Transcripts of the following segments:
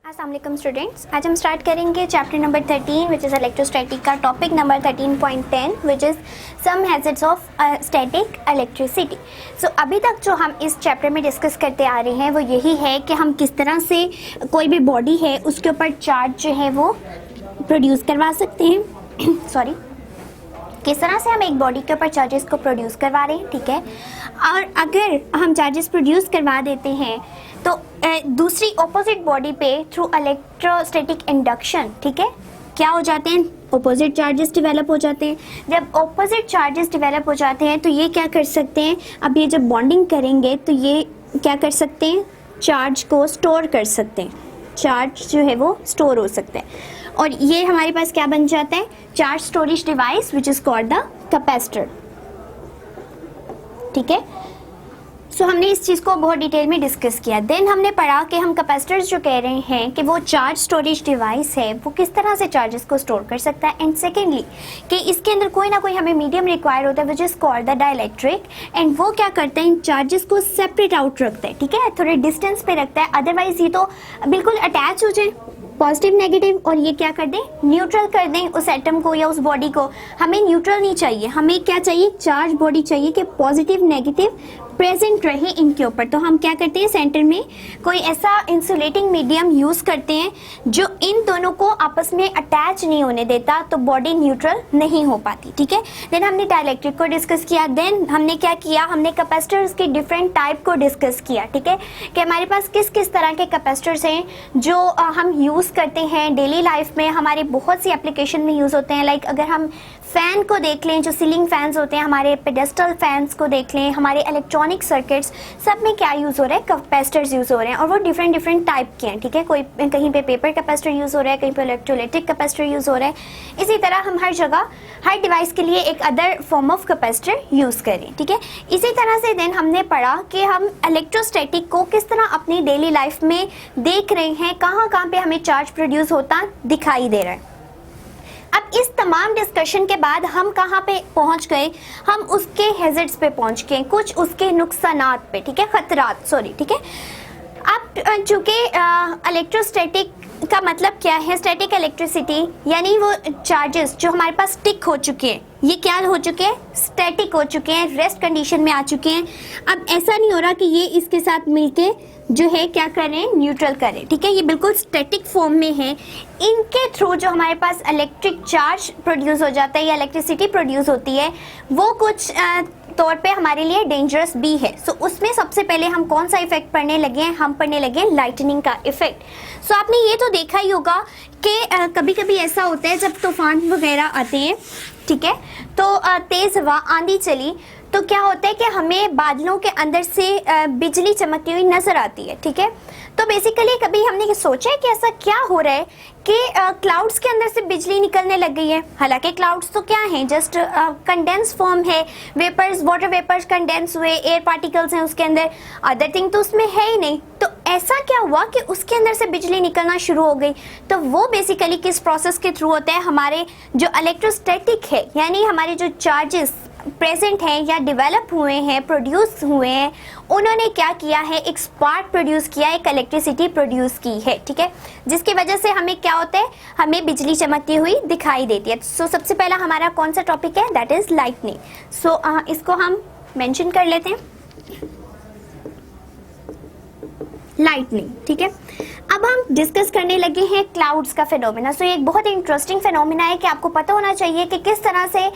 अस्सलाम वालेकुम स्टूडेंट्स, आज हम स्टार्ट करेंगे chapter number 13 which is electrostatic का topic number 13.10 which is some hazards of static electricity. So अभी तक जो हम इस चैप्टर में डिस्कस करते आ रहे हैं वो यही है कि हम किस तरह से कोई भी बॉडी है उसके ऊपर चार्ज जो है वो प्रोड्यूस करवा सकते हैं सॉरी किस तरह से हम एक बॉडी के ऊपर चार्जेस को प्रोड्यूस करवा रहे हैं, ठीक है। और अगर हम चार्जेस प्रोड्यूस करवा देते हैं तो दूसरी ऑपोजिट बॉडी पे थ्रू इलेक्ट्रोस्टैटिक इंडक्शन, ठीक है, क्या हो जाते हैं, ऑपोजिट चार्जेस डेवलप हो जाते हैं। जब ऑपोजिट चार्जेस डेवलप हो जाते हैं तो ये क्या कर सकते हैं, अब ये जब बॉन्डिंग करेंगे तो ये क्या कर सकते हैं, चार्ज को स्टोर कर सकते हैं, चार्ज जो है वो स्टोर हो सकता है और ये हमारे पास क्या बन जाता है, charge storage device which is called the capacitor, ठीक है। सो हमने इस चीज़ को बहुत डिटेल में डिस्कस किया। देन हमने पढ़ा कि हम कैपेसिटर्स जो कह रहे हैं कि वो चार्ज स्टोरेज डिवाइस है, वो किस तरह से चार्जेस को स्टोर कर सकता है। एंड सेकेंडली कि इसके अंदर कोई ना कोई हमें मीडियम रिक्वायर होता है which is called the dielectric, and वो क्या करता है, इन चार्जेस को सेपरेट आउट रखता है, ठीक है, थोड़े डिस्टेंस पे रखता है, अदरवाइज ये तो बिल्कुल अटैच हो जाए पॉजिटिव नेगेटिव और ये क्या कर दें, न्यूट्रल कर दें उस एटम को या उस बॉडी को। हमें न्यूट्रल नहीं चाहिए, हमें क्या चाहिए, चार्ज बॉडी चाहिए कि पॉजिटिव नेगेटिव प्रेजेंट रहे इनके ऊपर। तो हम क्या करते हैं, सेंटर में कोई ऐसा इंसुलेटिंग मीडियम यूज़ करते हैं जो इन दोनों को आपस में अटैच नहीं होने देता, तो बॉडी न्यूट्रल नहीं हो पाती, ठीक है। देन हमने डाइलेक्ट्रिक को डिस्कस किया। देन हमने क्या किया, हमने कैपेसिटर्स के डिफरेंट टाइप को डिस्कस किया, ठीक है, कि हमारे पास किस किस तरह के कैपेसिटर्स हैं जो हम यूज़ करते हैं डेली लाइफ में, हमारे बहुत सी एप्लीकेशन में यूज़ होते हैं। लाइक अगर हम फ़ैन को देख लें, जो सीलिंग फैंस होते हैं, हमारे पेडेस्टल फैंस को देख लें, हमारे इलेक्ट्रॉनिक सर्किट्स, सब में क्या यूज़ हो रहा है, कैपेसिटर्स यूज़ हो रहे हैं और वो डिफरेंट डिफरेंट टाइप के हैं, ठीक है। कोई कहीं पे पेपर कैपेसिटर यूज़ हो रहा है, कहीं पे इलेक्ट्रोलाइटिक कैपेसिटर यूज़ हो रहा है। इसी तरह हम हर जगह हर डिवाइस के लिए एक other form of capacitor use करें, ठीक है। इसी तरह से देन हमने पढ़ा कि हम इलेक्ट्रोस्टैटिक को किस तरह अपनी डेली लाइफ में देख रहे हैं, कहाँ कहाँ पे हमें चार्ज प्रोड्यूस होता दिखाई दे रहा है। अब इस तमाम डिस्कशन के बाद हम कहाँ पे पहुँच गए, हम उसके हैज़र्ड्स पे पहुँच गए, कुछ उसके नुकसानात पे, ठीक है, खतरात, सॉरी, ठीक है। अब चूँकि इलेक्ट्रोस्टैटिक का मतलब क्या है, स्टैटिक इलेक्ट्रिसिटी यानी वो चार्जेस जो हमारे पास स्टिक हो चुके हैं, ये क्या हो चुके हैं, स्टैटिक हो चुके हैं, रेस्ट कंडीशन में आ चुके हैं। अब ऐसा नहीं हो रहा कि ये इसके साथ मिलके जो है क्या करें, न्यूट्रल करें, ठीक है, ये बिल्कुल स्टैटिक फॉर्म में है। इनके थ्रू जो हमारे पास इलेक्ट्रिक चार्ज प्रोड्यूस हो जाता है या इलेक्ट्रिसिटी प्रोड्यूस होती है वो कुछ तौर पे हमारे लिए डेंजरस भी है। सो उसमें सबसे पहले हम कौन सा इफेक्ट पढ़ने लगे हैं, हम पढ़ने लगे हैं लाइटनिंग का इफेक्ट। सो आपने ये तो देखा ही होगा कि कभी कभी ऐसा होता है जब तूफान वगैरह आते हैं, ठीक है, तो तेज़ हवा आंधी चली तो क्या होता है कि हमें बादलों के अंदर से बिजली चमकती हुई नज़र आती है, ठीक है। तो बेसिकली कभी हमने सोचा है कि ऐसा क्या हो रहा है कि क्लाउड्स के अंदर से बिजली निकलने लग गई है। हालांकि क्लाउड्स तो क्या हैं, जस्ट कंडेंस फॉर्म है, वेपर्स, वाटर वेपर्स कंडेंस हुए, एयर पार्टिकल्स हैं उसके अंदर, अदर थिंग तो उसमें है ही नहीं। तो ऐसा क्या हुआ कि उसके अंदर से बिजली निकलना शुरू हो गई। तो वो बेसिकली किस प्रोसेस के थ्रू होता है, हमारे जो इलेक्ट्रोस्टैटिक है यानी हमारे जो चार्जेस प्रेजेंट हैं या डेवलप हुए हैं, प्रोड्यूस हुए हैं, उन्होंने क्या किया है, एक स्पार्क प्रोड्यूस किया, एक इलेक्ट्रिसिटी प्रोड्यूस की है, ठीक है, जिसकी वजह से हमें क्या होता है, हमें बिजली चमकती हुई दिखाई देती है। सो सबसे पहला हमारा कौन सा टॉपिक है, दैट इज लाइटनिंग। सो इसको हम मेंशन कर लेते हैं, लाइटनिंग, ठीक है। अब हम डिस्कस करने लगे हैं क्लाउड्स का फिनोमेना। सो ये एक बहुत इंटरेस्टिंग फिनोमेना है कि आपको पता होना चाहिए कि किस तरह से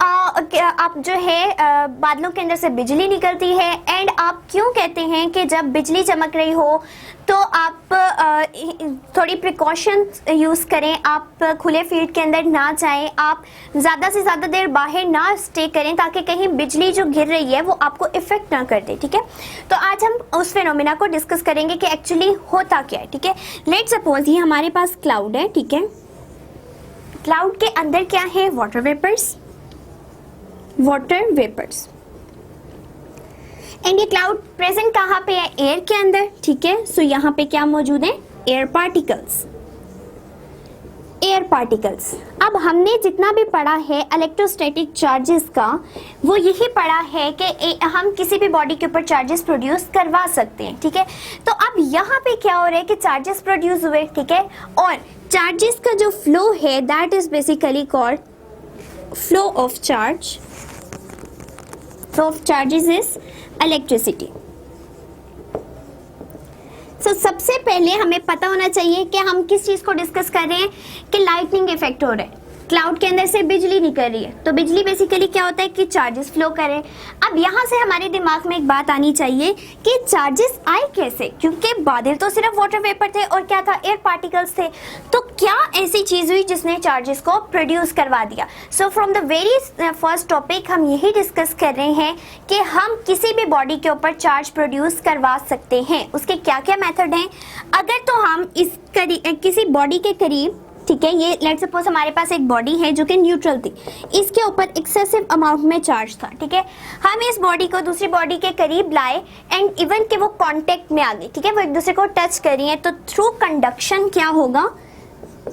आप जो है बादलों के अंदर से बिजली निकलती है, एंड आप क्यों कहते हैं कि जब बिजली चमक रही हो तो आप थोड़ी प्रिकॉशन यूज़ करें, आप खुले फील्ड के अंदर ना जाएं, आप ज़्यादा से ज़्यादा देर बाहर ना स्टे करें ताकि कहीं बिजली जो गिर रही है वो आपको इफ़ेक्ट ना कर दे, ठीक है। तो आज हम उस फिनोमेना को डिस्कस करेंगे कि एक्चुअली होता क्या है, ठीक है। लेट्स सपोज ये हमारे पास क्लाउड है, ठीक है, क्लाउड के अंदर क्या है, water vapours, water vapours, and ये क्लाउड प्रेजेंट कहाँ पे है, एयर के अंदर, ठीक है। सो यहाँ पे क्या मौजूद है, एयर पार्टिकल्स एयर पार्टिकल्स। अब हमने जितना भी पढ़ा है इलेक्ट्रोस्टैटिक चार्जेस का, वो यही पढ़ा है कि हम किसी भी बॉडी के ऊपर चार्जेस प्रोड्यूस करवा सकते हैं, ठीक है। तो अब यहाँ पे क्या हो रहा है कि चार्जेस प्रोड्यूस हुए, ठीक है, और चार्जेस का जो फ्लो है that is basically called flow of charge. Flow of charges is electricity. सबसे पहले हमें पता होना चाहिए कि हम किस चीज को डिस्कस कर रहे हैं कि लाइटनिंग इफेक्ट हो रहा है, क्लाउड के अंदर से बिजली निकल रही है, तो बिजली बेसिकली क्या होता है कि चार्जेस फ्लो करें। अब यहाँ से हमारे दिमाग में एक बात आनी चाहिए कि चार्जेस आए कैसे, क्योंकि बादल तो सिर्फ वाटर वेपर थे और क्या था, एयर पार्टिकल्स थे, तो क्या ऐसी चीज हुई जिसने चार्जेस को प्रोड्यूस करवा दिया। So from the very first topic हम यही डिस्कस कर रहे हैं कि हम किसी भी बॉडी के ऊपर चार्ज प्रोड्यूस करवा सकते हैं, उसके क्या क्या मेथड हैं। अगर तो हम किसी बॉडी के करीब, ठीक है, ये लेट्स सपोज हमारे पास एक बॉडी है जो कि न्यूट्रल थी, इसके ऊपर एक्सेसिव अमाउंट में चार्ज था, ठीक है, हम इस बॉडी को दूसरी बॉडी के करीब लाए एंड इवन कि वो कांटेक्ट में आ गई, ठीक है, वो एक दूसरे को टच कर रही है, तो थ्रू कंडक्शन क्या होगा,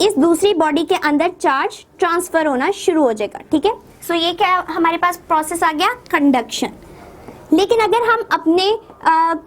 इस दूसरी बॉडी के अंदर चार्ज ट्रांसफर होना शुरू हो जाएगा, ठीक है। सो ये क्या हमारे पास प्रोसेस आ गया, कंडक्शन। लेकिन अगर हम अपने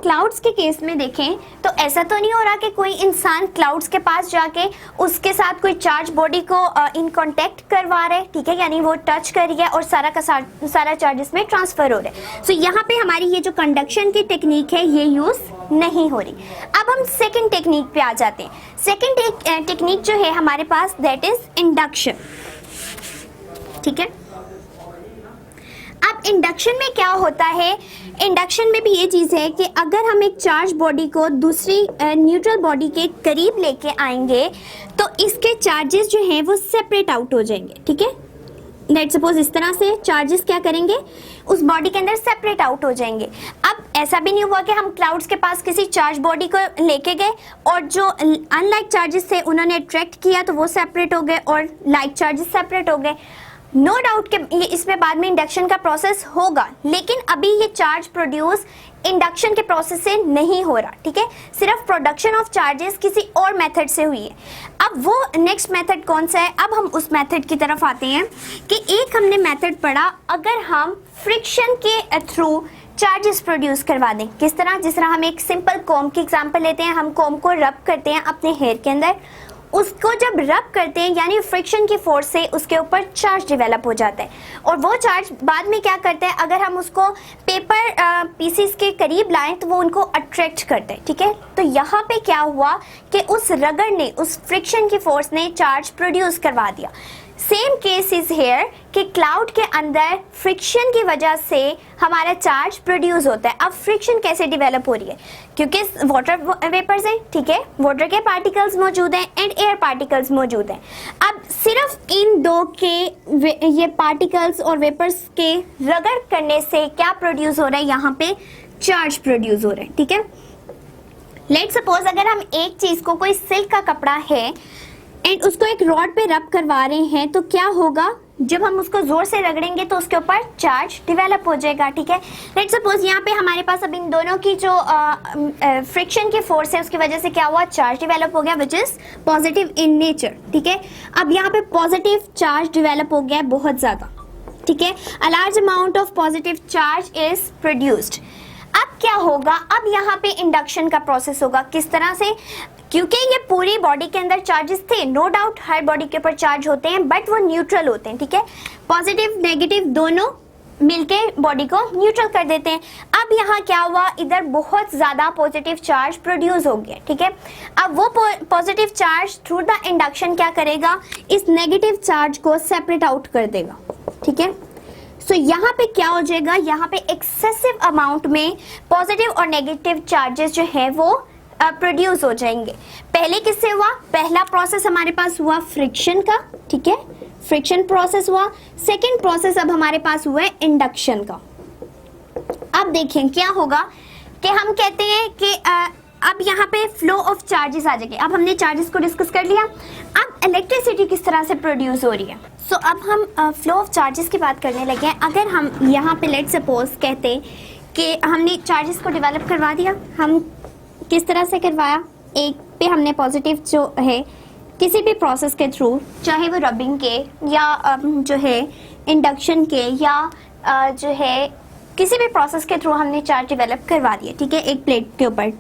क्लाउड्स के केस में देखें तो ऐसा तो नहीं हो रहा कि कोई इंसान क्लाउड्स के पास जाके उसके साथ कोई चार्ज बॉडी को इन कांटेक्ट करवा रहे, ठीक है, यानी वो टच कर रही है और सारा का सारा चार्ज इसमें ट्रांसफर हो रहा है। सो यहाँ पे हमारी ये जो कंडक्शन की टेक्निक है ये यूज नहीं हो रही। अब हम सेकेंड टेक्निक पे आ जाते हैं। सेकेंड टेक्निक जो है हमारे पास दैट इज इंडक्शन, ठीक है। अब इंडक्शन में क्या होता है, इंडक्शन में भी ये चीज़ है कि अगर हम एक चार्ज बॉडी को दूसरी न्यूट्रल बॉडी के करीब लेके आएंगे तो इसके चार्जेस जो हैं वो सेपरेट आउट हो जाएंगे, ठीक है। लेट्स सपोज इस तरह से चार्जेस क्या करेंगे, उस बॉडी के अंदर सेपरेट आउट हो जाएंगे। अब ऐसा भी नहीं हुआ कि हम क्लाउड्स के पास किसी चार्ज बॉडी को लेके गए और जो अनलाइक चार्जेस थे उन्होंने अट्रैक्ट किया तो वो सेपरेट हो गए और लाइक चार्जेस सेपरेट हो गए। नो डाउट कि ये इसमें बाद में इंडक्शन का प्रोसेस होगा, लेकिन अभी ये चार्ज प्रोड्यूस इंडक्शन के प्रोसेस से नहीं हो रहा, ठीक है, सिर्फ प्रोडक्शन ऑफ चार्जेस किसी और मेथड से हुई है। अब वो नेक्स्ट मेथड कौन सा है, अब हम उस मेथड की तरफ आते हैं कि एक हमने मेथड पढ़ा, अगर हम फ्रिक्शन के थ्रू चार्जेस प्रोड्यूस करवा दें। किस तरह, जिस तरह हम एक सिंपल कॉम की एग्जांपल लेते हैं, हम कॉम को रब करते हैं अपने हेयर के अंदर, उसको जब रब करते हैं यानी फ्रिक्शन की फोर्स से उसके ऊपर चार्ज डेवलप हो जाता है और वो चार्ज बाद में क्या करता है, अगर हम उसको पेपर पीसीस के करीब लाएं तो वो उनको अट्रैक्ट करते हैं, ठीक है। तो यहाँ पे क्या हुआ कि उस रगड़ ने, उस फ्रिक्शन की फोर्स ने चार्ज प्रोड्यूस करवा दिया। सेम केस इज हेयर कि क्लाउड के अंदर फ्रिक्शन की वजह से हमारा चार्ज प्रोड्यूस होता है। अब फ्रिक्शन कैसे डेवलप हो रही है, क्योंकि वाटर वेपर्स हैं, ठीक है, वाटर के पार्टिकल्स मौजूद हैं एंड एयर पार्टिकल्स मौजूद हैं। अब सिर्फ इन दो के ये पार्टिकल्स और वेपर्स के रगड़ करने से क्या प्रोड्यूस हो रहा है, यहाँ पे चार्ज प्रोड्यूस हो रहा है, ठीक है। लेट्स सपोज अगर हम एक चीज को, कोई सिल्क का कपड़ा है एंड उसको एक रॉड पे रब करवा रहे हैं तो क्या होगा, जब हम उसको जोर से रगड़ेंगे तो उसके ऊपर चार्ज डेवलप हो जाएगा, ठीक है। लेट्स सपोज यहाँ पे हमारे पास अब इन दोनों की जो फ्रिक्शन की फोर्स है उसकी वजह से क्या हुआ, चार्ज डेवलप हो गया which is positive in nature, ठीक है। अब यहाँ पे पॉजिटिव चार्ज डेवलप हो गया बहुत ज्यादा, ठीक है, a large amount of positive charge is produced. अब क्या होगा, अब यहाँ पे इंडक्शन का प्रोसेस होगा। किस तरह से, क्योंकि ये पूरी बॉडी के अंदर चार्जेस थे, नो डाउट हर बॉडी के ऊपर चार्ज होते हैं बट वो न्यूट्रल होते हैं, ठीक है, पॉजिटिव नेगेटिव दोनों मिलके बॉडी को न्यूट्रल कर देते हैं। अब यहाँ क्या हुआ, इधर बहुत ज्यादा पॉजिटिव चार्ज प्रोड्यूस हो गया, ठीक है। अब वो positive charge through the induction क्या करेगा, इस नेगेटिव चार्ज को सेपरेट आउट कर देगा, ठीक है। सो यहाँ पे क्या हो जाएगा, यहाँ पे एक्सेसिव अमाउंट में पॉजिटिव और नेगेटिव चार्जेस जो है वो प्रोड्यूस हो जाएंगे। पहले किससे हुआ, पहला प्रोसेस हमारे पास हुआ फ्रिक्शन का, ठीक है, फ्रिक्शन प्रोसेस हुआ। सेकंड प्रोसेस अब हमारे पास हुआ है इंडक्शन का। अब देखें क्या होगा कि हम कहते हैं कि अब यहाँ पे फ्लो ऑफ चार्जेस आ जाएंगे। अब हमने चार्जेस को डिस्कस कर लिया, अब इलेक्ट्रिसिटी किस तरह से प्रोड्यूस हो रही है। सो अब हम फ्लो ऑफ चार्जेस की बात करने लगे हैं। अगर हम यहाँ पे लेट्स सपोज कहते कि हमने चार्जेस को डेवलप करवा दिया, हम किस तरह से करवाया, एक पे हमने पॉजिटिव जो है किसी भी प्रोसेस के थ्रू, चाहे वो रबिंग के या जो है इंडक्शन के या जो है किसी भी प्रोसेस के थ्रू हमने चार्ज डेवलप करवा दिया, ठीक है, एक प्लेट के ऊपर।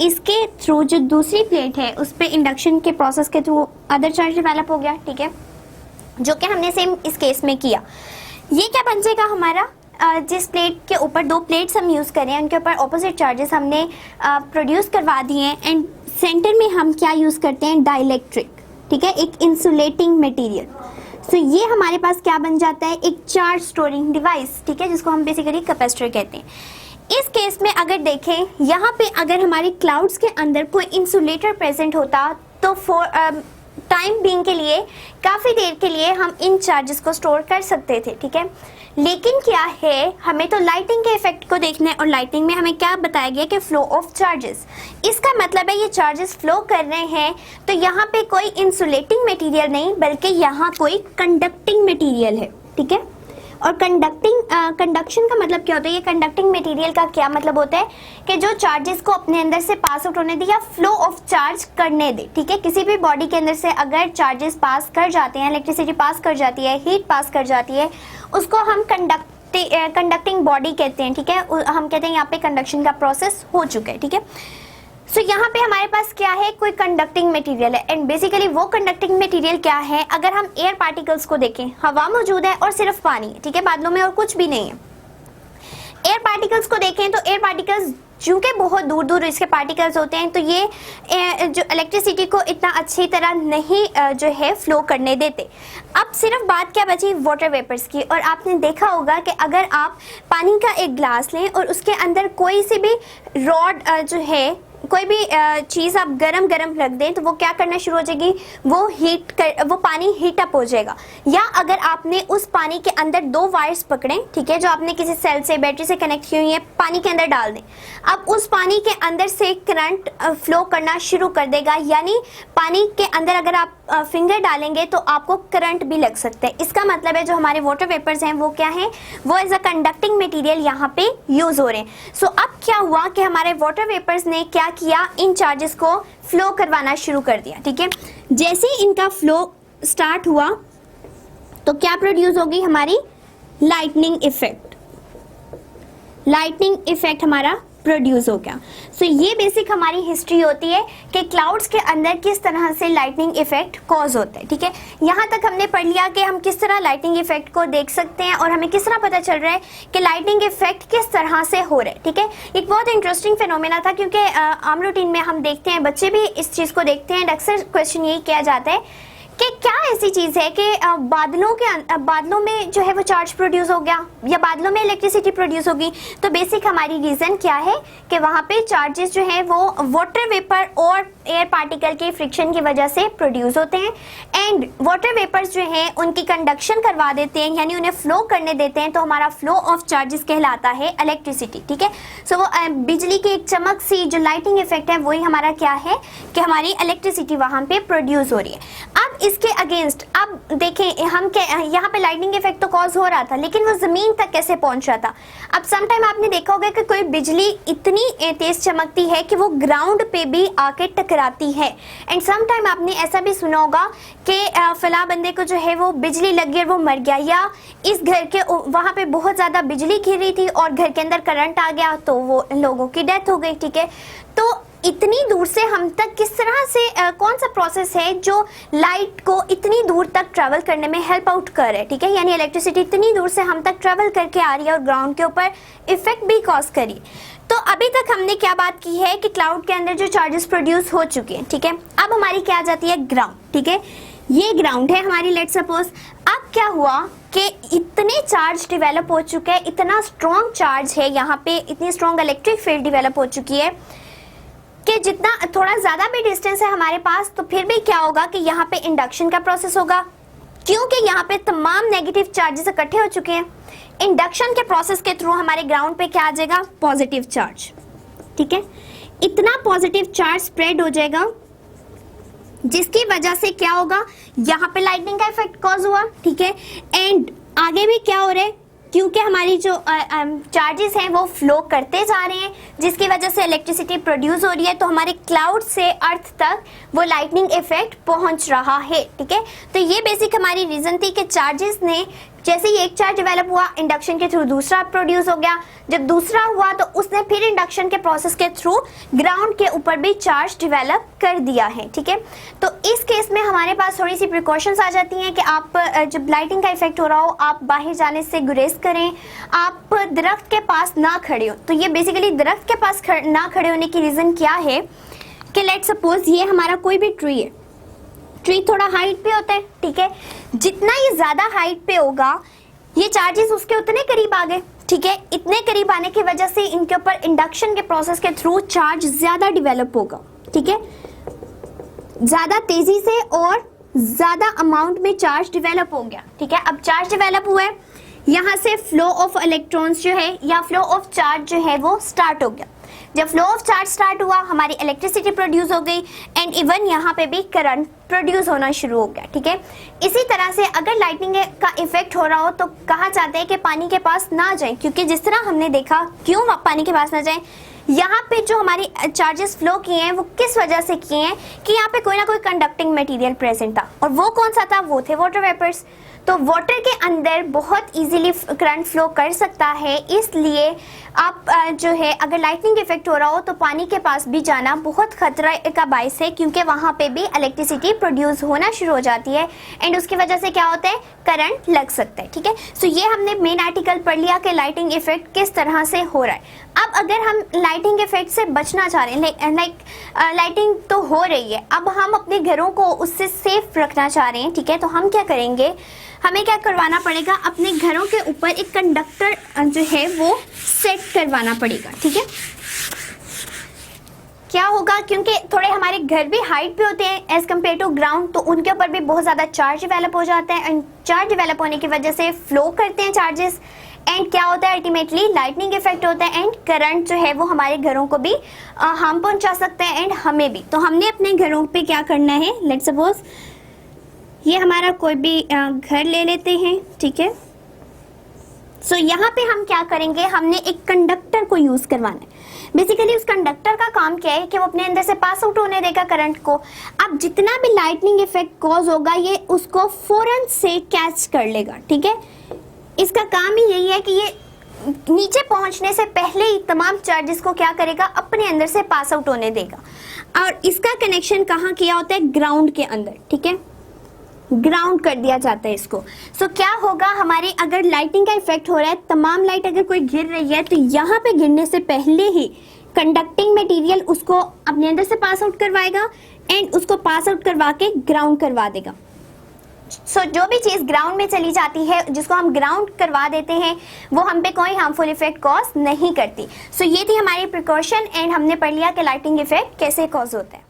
इसके थ्रू जो दूसरी प्लेट है उस पर इंडक्शन के प्रोसेस के थ्रू अदर चार्ज डेवलप हो गया, ठीक है, जो कि हमने सेम इस केस में किया। ये क्या बन जाएगा हमारा, जिस प्लेट के ऊपर दो प्लेट्स हम यूज़ करें उनके ऊपर ऑपोजिट चार्जेस हमने प्रोड्यूस करवा दिए हैं, एंड सेंटर में हम क्या यूज़ करते हैं, डाइलेक्ट्रिक, ठीक है, एक इंसुलेटिंग मटेरियल। सो ये हमारे पास क्या बन जाता है, एक चार्ज स्टोरिंग डिवाइस, ठीक है, जिसको हम बेसिकली कैपेसिटर कहते हैं। इस केस में अगर देखें, यहाँ पे अगर हमारी क्लाउड्स के अंदर कोई इंसुलेटर प्रेजेंट होता तो फॉर टाइम बीइंग के लिए, काफ़ी देर के लिए हम इन चार्जेस को स्टोर कर सकते थे, ठीक है। लेकिन क्या है, हमें तो लाइटिंग के इफेक्ट को देखना है, और लाइटिंग में हमें क्या बताया गया कि फ्लो ऑफ चार्जेस। इसका मतलब है ये चार्जेस फ्लो कर रहे हैं तो यहाँ पे कोई इंसुलेटिंग मटेरियल नहीं बल्कि यहाँ कोई कंडक्टिंग मटेरियल है, ठीक है। और कंडक्शन का मतलब क्या होता है, ये कंडक्टिंग मटेरियल का क्या मतलब होता है कि जो चार्जेस को अपने अंदर से पास आउट होने दे या फ्लो ऑफ चार्ज करने दे, ठीक है। किसी भी बॉडी के अंदर से अगर चार्जेस पास कर जाते हैं, इलेक्ट्रिसिटी पास कर जाती है, हीट पास कर जाती है, उसको हम कंडक्टिंग बॉडी कहते हैं, ठीक है। हम कहते हैं यहाँ पे कंडक्शन का प्रोसेस हो चुका है, ठीक है। सो यहाँ पे हमारे पास क्या है, कोई कंडक्टिंग मटेरियल है, एंड बेसिकली वो कंडक्टिंग मटेरियल क्या है, अगर हम एयर पार्टिकल्स को देखें, हवा मौजूद है और सिर्फ पानी है, ठीक है, बादलों में और कुछ भी नहीं है। एयर पार्टिकल्स को देखें तो एयर पार्टिकल्स चूंकि बहुत दूर दूर इसके पार्टिकल्स होते हैं तो ये जो इलेक्ट्रिसिटी को इतना अच्छी तरह नहीं जो है फ्लो करने देते। अब सिर्फ बात क्या बची वाटर वेपर्स की, और आपने देखा होगा कि अगर आप पानी का एक ग्लास लें और उसके अंदर कोई सी भी रॉड जो है, कोई भी चीज़ आप गरम रख दें तो वो क्या करना शुरू हो जाएगी, वो पानी हीट अप हो जाएगा। या अगर आपने उस पानी के अंदर दो वायर्स पकड़े, ठीक है, जो आपने किसी सेल से, बैटरी से कनेक्ट की हुई है, पानी के अंदर डाल दें, अब उस पानी के अंदर से करंट फ्लो करना शुरू कर देगा, यानी पानी के अंदर अगर आप फिंगर डालेंगे तो आपको करंट भी लग सकता है। इसका मतलब है जो हमारे वाटर वेपर्स हैं वो क्या है, वो एज अ कंडक्टिंग मटेरियल यहाँ पे यूज हो रहे हैं। सो अब क्या हुआ कि हमारे वाटर वेपर्स ने क्या किया, इन चार्जेस को फ्लो करवाना शुरू कर दिया, ठीक है। जैसे ही इनका फ्लो स्टार्ट हुआ तो क्या प्रोड्यूस होगी, हमारी लाइटनिंग इफेक्ट हमारा प्रोड्यूस हो गया। सो ये बेसिक हमारी हिस्ट्री होती है कि क्लाउड्स के अंदर किस तरह से लाइटनिंग इफेक्ट कॉज होता है, ठीक है। यहाँ तक हमने पढ़ लिया कि हम किस तरह लाइटनिंग इफेक्ट को देख सकते हैं और हमें किस तरह पता चल रहा है कि लाइटनिंग इफेक्ट किस तरह से हो रहा है, ठीक है। एक बहुत इंटरेस्टिंग फिनोमेना था, क्योंकि आम रूटीन में हम देखते हैं, बच्चे भी इस चीज़ को देखते हैं, अक्सर क्वेश्चन यही किया जाता है कि क्या ऐसी चीज़ है कि बादलों में जो है वो चार्ज प्रोड्यूस हो गया या बादलों में इलेक्ट्रिसिटी प्रोड्यूस होगी। तो बेसिक हमारी रीज़न क्या है कि वहाँ पे चार्जेस जो है वो वाटर वेपर और एयर पार्टिकल के फ्रिक्शन की वजह से प्रोड्यूस होते हैं, एंड वाटर वेपर्स जो हैं उनकी कंडक्शन करवा देते हैं, यानी उन्हें फ्लो करने देते हैं, तो हमारा फ्लो ऑफ चार्जेस कहलाता है इलेक्ट्रिसिटी, ठीक है। सो वो बिजली की एक चमक सी जो लाइटिंग इफेक्ट है वही हमारा क्या है कि हमारी इलेक्ट्रिसिटी वहाँ पे प्रोड्यूस हो रही है। अब इसके अगेंस्ट अब देखें, हम यहाँ पे लाइटनिंग इफेक्ट तो कॉज हो रहा था, लेकिन वो जमीन तक कैसे पहुंच रहा था। अब समटाइम आपने देखा होगा कि कोई बिजली इतनी तेज चमकती है कि वो ग्राउंड पे भी आके टकराती है, एंड समटाइम आपने ऐसा भी सुना होगा कि फला बंदे को जो है वो बिजली लग गई और वो मर गया, या इस घर के वहाँ पे बहुत ज़्यादा बिजली गिर रही थी और घर के अंदर करंट आ गया तो वो लोगों की डेथ हो गई, ठीक है। तो इतनी दूर से हम तक किस तरह से कौन सा प्रोसेस है जो लाइट को इतनी दूर तक ट्रैवल करने में हेल्प आउट कर रहा है, ठीक है, यानी इलेक्ट्रिसिटी इतनी दूर से हम तक ट्रैवल करके आ रही है और ग्राउंड के ऊपर इफेक्ट भी कॉज करी। तो अभी तक हमने क्या बात की है कि क्लाउड के अंदर जो चार्जेस प्रोड्यूस हो चुके हैं, ठीक है। अब हमारी क्या आ जाती है, ग्राउंड, ठीक है, ये ग्राउंड है हमारी, लेट सपोज। अब क्या हुआ कि इतने चार्ज डेवलप हो चुके हैं, इतना स्ट्रॉन्ग चार्ज है यहाँ पे, इतनी स्ट्रॉन्ग इलेक्ट्रिक फील्ड डेवलप हो चुकी है कि जितना थोड़ा ज़्यादा भी डिस्टेंस है हमारे पास तो फिर भी क्या होगा कि यहाँ पे इंडक्शन का प्रोसेस होगा, क्योंकि यहाँ पे तमाम नेगेटिव चार्जेस इकट्ठे हो चुके हैं। इंडक्शन के प्रोसेस के थ्रू हमारे ग्राउंड पे क्या आ जाएगा, पॉजिटिव चार्ज, ठीक है। इतना पॉजिटिव चार्ज स्प्रेड हो जाएगा जिसकी वजह से क्या होगा, यहाँ पे लाइटनिंग का इफेक्ट कॉज हुआ, ठीक है, एंड आगे भी क्या हो रहा है, क्योंकि हमारी जो चार्जेस हैं वो फ्लो करते जा रहे हैं, जिसकी वजह से इलेक्ट्रिसिटी प्रोड्यूस हो रही है, तो हमारे क्लाउड से अर्थ तक वो लाइटनिंग इफेक्ट पहुंच रहा है। ठीक है, तो ये बेसिक हमारी रीजन थी कि चार्जेस ने जैसे ही एक चार्ज डेवलप हुआ, इंडक्शन के थ्रू दूसरा प्रोड्यूस हो गया, जब दूसरा हुआ तो उसने फिर इंडक्शन के प्रोसेस के थ्रू ग्राउंड के ऊपर भी चार्ज डेवलप कर दिया है। ठीक है, तो इस केस में हमारे पास थोड़ी सी प्रिकॉशंस आ जाती हैं कि आप जब लाइटिंग का इफेक्ट हो रहा हो, आप बाहर जाने से गुरेज करें, आप दरख्त के पास ना खड़े हो। तो ये बेसिकली दरख्त के पास ना खड़े होने की रीज़न क्या है कि लेट सपोज ये हमारा कोई भी ट्री है, ट्री थोड़ा हाइट पे होता है। ठीक है, जितना ये ज्यादा हाइट पे होगा, ये चार्जेस उसके उतने करीब आ गए। ठीक है, इतने करीब आने की वजह से इनके ऊपर इंडक्शन के प्रोसेस के थ्रू चार्ज ज्यादा डेवलप होगा। ठीक है, ज्यादा तेजी से और ज्यादा अमाउंट में चार्ज डेवलप हो गया। ठीक है, अब चार्ज डेवलप हुआ है, यहाँ से फ्लो ऑफ इलेक्ट्रॉन्स जो है या फ्लो ऑफ चार्ज जो है वो स्टार्ट हो गया। जब फ्लो ऑफ चार्ज स्टार्ट हुआ, हमारी इलेक्ट्रिसिटी प्रोड्यूस हो गई एंड इवन यहाँ पे भी करंट प्रोड्यूस होना शुरू हो गया। ठीक है, इसी तरह से अगर लाइटनिंग का इफेक्ट हो रहा हो तो कहा जाता है कि पानी के पास ना जाएं, क्योंकि जिस तरह हमने देखा क्यों पानी के पास ना जाएं, यहाँ पे जो हमारी चार्जेस फ्लो किए हैं वो किस वजह से किए हैं कि यहाँ पे कोई ना कोई कंडक्टिंग मटेरियल प्रेजेंट था, और वो कौन सा था, वो थे वाटर वेपर्स। तो वाटर के अंदर बहुत इजीली करंट फ्लो कर सकता है, इसलिए आप जो है अगर लाइटनिंग इफेक्ट हो रहा हो तो पानी के पास भी जाना बहुत खतरा का बायस है, क्योंकि वहाँ पे भी इलेक्ट्रिसिटी प्रोड्यूस होना शुरू हो जाती है एंड उसकी वजह से क्या होता है, करंट लग सकता है। ठीक है, सो ये हमने मेन आर्टिकल पढ़ लिया कि लाइटिंग इफेक्ट किस तरह से हो रहा है। अब अगर हम लाइटिंग इफेक्ट से बचना चाह रहे हैं, लाइटिंग तो हो रही है, अब हम अपने घरों को उससे सेफ रखना चाह रहे हैं। ठीक है, तो हम क्या करेंगे, हमें क्या करवाना पड़ेगा, अपने घरों के ऊपर एक कंडक्टर जो है वो सेट करवाना पड़ेगा। ठीक है, क्या होगा, क्योंकि थोड़े हमारे घर भी हाइट पे होते हैं एज कम्पेयर टू ग्राउंड, तो उनके ऊपर भी बहुत ज़्यादा चार्ज डेवलप हो जाता है एंड चार्ज डेवलप होने की वजह से फ्लो करते हैं चार्जेस एंड क्या होता है, अल्टीमेटली लाइटनिंग इफेक्ट होता है एंड करंट जो है वो हमारे घरों को भी हार्म पहुंचा सकता है एंड हमें भी। तो हमने अपने घरों पे क्या करना है, लेट सपोज ये हमारा कोई भी घर ले लेते हैं। ठीक है, सो यहाँ पे हम क्या करेंगे, हमने एक कंडक्टर को यूज करवाना है। बेसिकली उस कंडक्टर का काम क्या है कि वो अपने अंदर से पास आउट होने देगा करंट को। अब जितना भी लाइटनिंग इफेक्ट कॉज होगा ये उसको फौरन से कैच कर लेगा। ठीक है, इसका काम ही यही है कि ये नीचे पहुंचने से पहले ही तमाम चार्जेस को क्या करेगा, अपने अंदर से पास आउट होने देगा। और इसका कनेक्शन कहाँ किया होता है, ग्राउंड के अंदर। ठीक है, ग्राउंड कर दिया जाता है इसको। सो क्या होगा, हमारे अगर लाइटिंग का इफेक्ट हो रहा है, तमाम लाइट अगर कोई गिर रही है तो यहाँ पे गिरने से पहले ही कंडक्टिंग मटेरियल उसको अपने अंदर से पास आउट करवाएगा एंड उसको पास आउट करवा के ग्राउंड करवा देगा। सो जो भी चीज ग्राउंड में चली जाती है, जिसको हम ग्राउंड करवा देते हैं, वो हम पे कोई हार्मफुल इफेक्ट कॉज नहीं करती। सो ये थी हमारी प्रिकॉशन एंड हमने पढ़ लिया कि लाइटिंग इफेक्ट कैसे कॉज होता है।